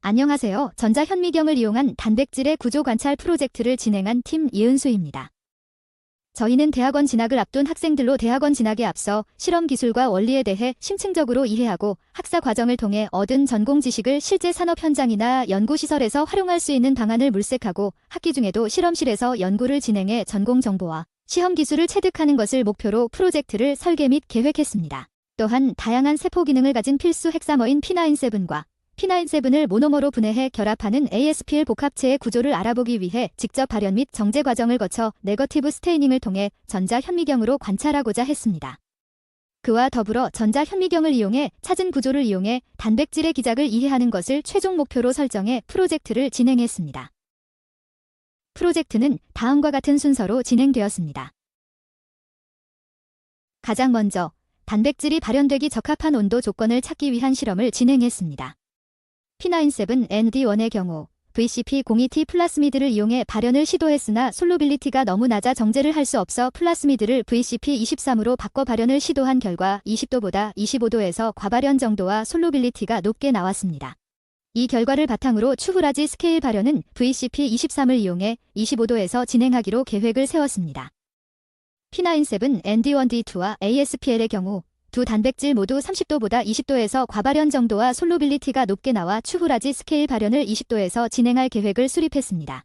안녕하세요. 전자현미경을 이용한 단백질의 구조 관찰 프로젝트를 진행한 팀 이은수입니다. 저희는 대학원 진학을 앞둔 학생들로 대학원 진학에 앞서 실험 기술과 원리에 대해 심층적으로 이해하고 학사 과정을 통해 얻은 전공 지식을 실제 산업 현장이나 연구시설에서 활용할 수 있는 방안을 물색하고 학기 중에도 실험실에서 연구를 진행해 전공 정보와 시험 기술을 체득하는 것을 목표로 프로젝트를 설계 및 계획했습니다. 또한 다양한 세포 기능을 가진 필수 핵사머인 P97과 P97을 모노머로 분해해 결합하는 ASPL 복합체의 구조를 알아보기 위해 직접 발현 및 정제 과정을 거쳐 네거티브 스테이닝을 통해 전자현미경으로 관찰하고자 했습니다. 그와 더불어 전자현미경을 이용해 찾은 구조를 이용해 단백질의 기작을 이해하는 것을 최종 목표로 설정해 프로젝트를 진행했습니다. 프로젝트는 다음과 같은 순서로 진행되었습니다. 가장 먼저 단백질이 발현되기 적합한 온도 조건을 찾기 위한 실험을 진행했습니다. P97ND1의 경우 VCP02T 플라스미드를 이용해 발현을 시도했으나 솔루빌리티가 너무 낮아 정제를 할 수 없어 플라스미드를 VCP23으로 바꿔 발현을 시도한 결과 20도보다 25도에서 과발현 정도와 솔루빌리티가 높게 나왔습니다. 이 결과를 바탕으로 추후 라지 스케일 발현은 VCP23을 이용해 25도에서 진행하기로 계획을 세웠습니다. P97ND1D2와 ASPL의 경우 두 단백질 모두 30도보다 20도에서 과발현 정도와 솔루빌리티가 높게 나와 추후 라지 스케일 발현을 20도에서 진행할 계획을 수립했습니다.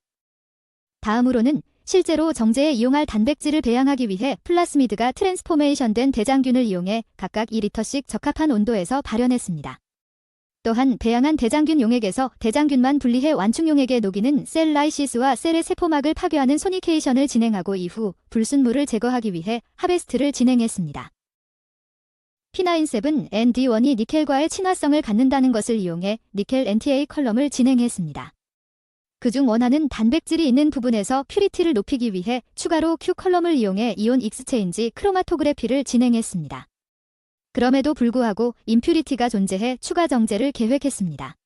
다음으로는 실제로 정제에 이용할 단백질을 배양하기 위해 플라스미드가 트랜스포메이션된 대장균을 이용해 각각 2리터씩 적합한 온도에서 발현했습니다. 또한 배양한 대장균 용액에서 대장균만 분리해 완충 용액에 녹이는 셀 라이시스와 셀의 세포막을 파괴하는 소니케이션을 진행하고 이후 불순물을 제거하기 위해 하베스트를 진행했습니다. P97ND1이 니켈과의 친화성을 갖는다는 것을 이용해 니켈 NTA 컬럼을 진행했습니다. 그중 원하는 단백질이 있는 부분에서 퓨리티를 높이기 위해 추가로 Q 컬럼을 이용해 이온 익스체인지 크로마토그래피를 진행했습니다. 그럼에도 불구하고 임퓨리티가 존재해 추가 정제를 계획했습니다.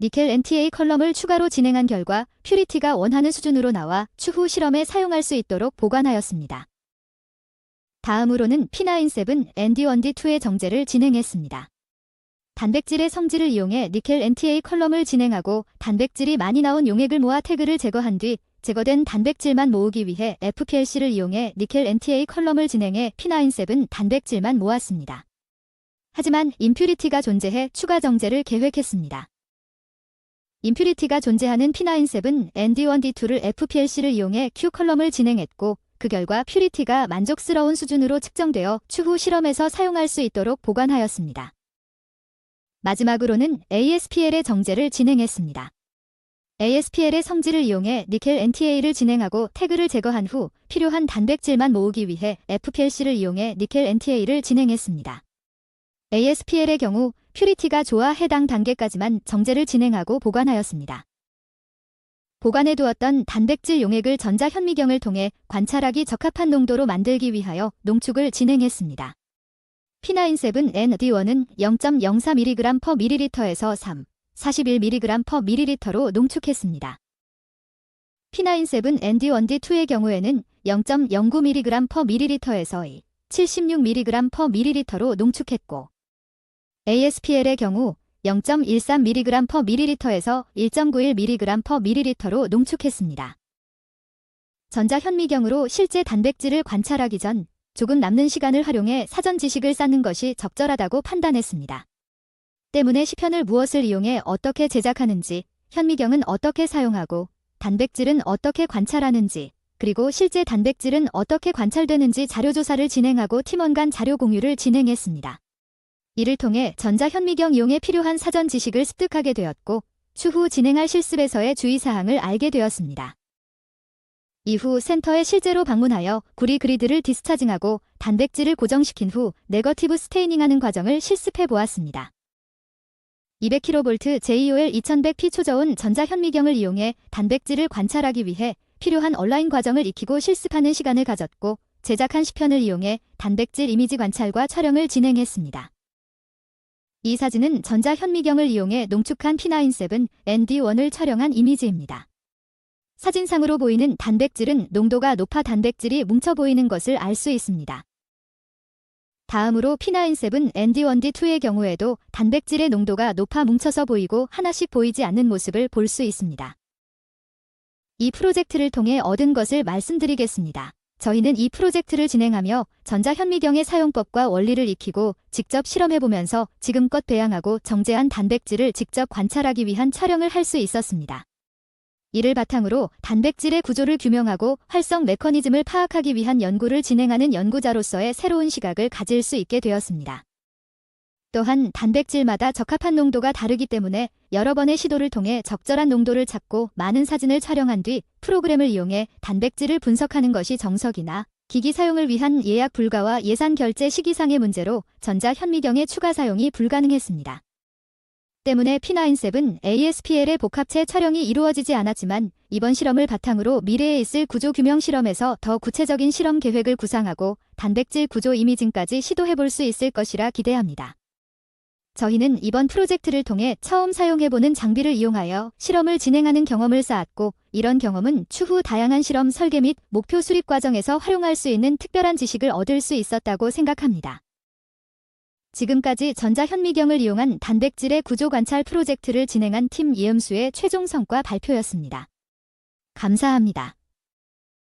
니켈 NTA 컬럼을 추가로 진행한 결과 퓨리티가 원하는 수준으로 나와 추후 실험에 사용할 수 있도록 보관하였습니다. 다음으로는 P97ND1D2의 정제를 진행했습니다. 단백질의 성질을 이용해 니켈 NTA 컬럼을 진행하고 단백질이 많이 나온 용액을 모아 태그를 제거한 뒤 제거된 단백질만 모으기 위해 FPLC를 이용해 니켈 NTA 컬럼을 진행해 P97 단백질만 모았습니다. 하지만 임퓨리티가 존재해 추가 정제를 계획했습니다. 임퓨리티가 존재하는 P97ND1D2를 FPLC를 이용해 Q 컬럼을 진행했고 그 결과 퓨리티가 만족스러운 수준으로 측정되어 추후 실험에서 사용할 수 있도록 보관하였습니다. 마지막으로는 ASPL의 정제를 진행했습니다. ASPL의 성질을 이용해 니켈 NTA를 진행하고 태그를 제거한 후 필요한 단백질만 모으기 위해 FPLC를 이용해 니켈 NTA를 진행했습니다. ASPL의 경우 퓨리티가 좋아 해당 단계까지만 정제를 진행하고 보관하였습니다. 보관해 두었던 단백질 용액을 전자현미경을 통해 관찰하기 적합한 농도로 만들기 위하여 농축을 진행했습니다. P97ND1은 0.04mg/ml에서 41mg/ml로 농축했습니다. P97ND1D2의 경우에는 0.09mg/ml에서 76mg/ml로 농축했고 ASPL의 경우 0.13mg/ml에서 1.91mg/ml로 농축했습니다. 전자현미경으로 실제 단백질을 관찰하기 전 조금 남는 시간을 활용해 사전 지식을 쌓는 것이 적절하다고 판단했습니다. 때문에 시편을 무엇을 이용해 어떻게 제작하는지, 현미경은 어떻게 사용하고, 단백질은 어떻게 관찰하는지, 그리고 실제 단백질은 어떻게 관찰되는지 자료조사를 진행하고 팀원 간 자료 공유를 진행했습니다. 이를 통해 전자현미경 이용에 필요한 사전 지식을 습득하게 되었고 추후 진행할 실습에서의 주의사항을 알게 되었습니다. 이후 센터에 실제로 방문하여 구리 그리드를 디스차징하고 단백질을 고정시킨 후 네거티브 스테이닝하는 과정을 실습해 보았습니다. 200kV JOL 2100P 초저온 전자현미경을 이용해 단백질을 관찰하기 위해 필요한 온라인 과정을 익히고 실습하는 시간을 가졌고 제작한 시편을 이용해 단백질 이미지 관찰과 촬영을 진행했습니다. 이 사진은 전자현미경을 이용해 농축한 P97ND1을 촬영한 이미지입니다. 사진상으로 보이는 단백질은 농도가 높아 단백질이 뭉쳐 보이는 것을 알 수 있습니다. 다음으로 P97ND1D2의 경우에도 단백질의 농도가 높아 뭉쳐서 보이고 하나씩 보이지 않는 모습을 볼 수 있습니다. 이 프로젝트를 통해 얻은 것을 말씀드리겠습니다. 저희는 이 프로젝트를 진행하며 전자현미경의 사용법과 원리를 익히고 직접 실험해보면서 지금껏 배양하고 정제한 단백질을 직접 관찰하기 위한 촬영을 할 수 있었습니다. 이를 바탕으로 단백질의 구조를 규명하고 활성 메커니즘을 파악하기 위한 연구를 진행하는 연구자로서의 새로운 시각을 가질 수 있게 되었습니다. 또한 단백질마다 적합한 농도가 다르기 때문에 여러 번의 시도를 통해 적절한 농도를 찾고 많은 사진을 촬영한 뒤 프로그램을 이용해 단백질을 분석하는 것이 정석이나 기기 사용을 위한 예약 불가와 예산 결제 시기상의 문제로 전자현미경의 추가 사용이 불가능했습니다. 때문에 P97 ASPL의 복합체 촬영이 이루어지지 않았지만 이번 실험을 바탕으로 미래에 있을 구조 규명 실험에서 더 구체적인 실험 계획을 구상하고 단백질 구조 이미징까지 시도해볼 수 있을 것이라 기대합니다. 저희는 이번 프로젝트를 통해 처음 사용해보는 장비를 이용하여 실험을 진행하는 경험을 쌓았고 이런 경험은 추후 다양한 실험 설계 및 목표 수립 과정에서 활용할 수 있는 특별한 지식을 얻을 수 있었다고 생각합니다. 지금까지 전자현미경을 이용한 단백질의 구조 관찰 프로젝트를 진행한 팀 이음수의 최종 성과 발표였습니다. 감사합니다.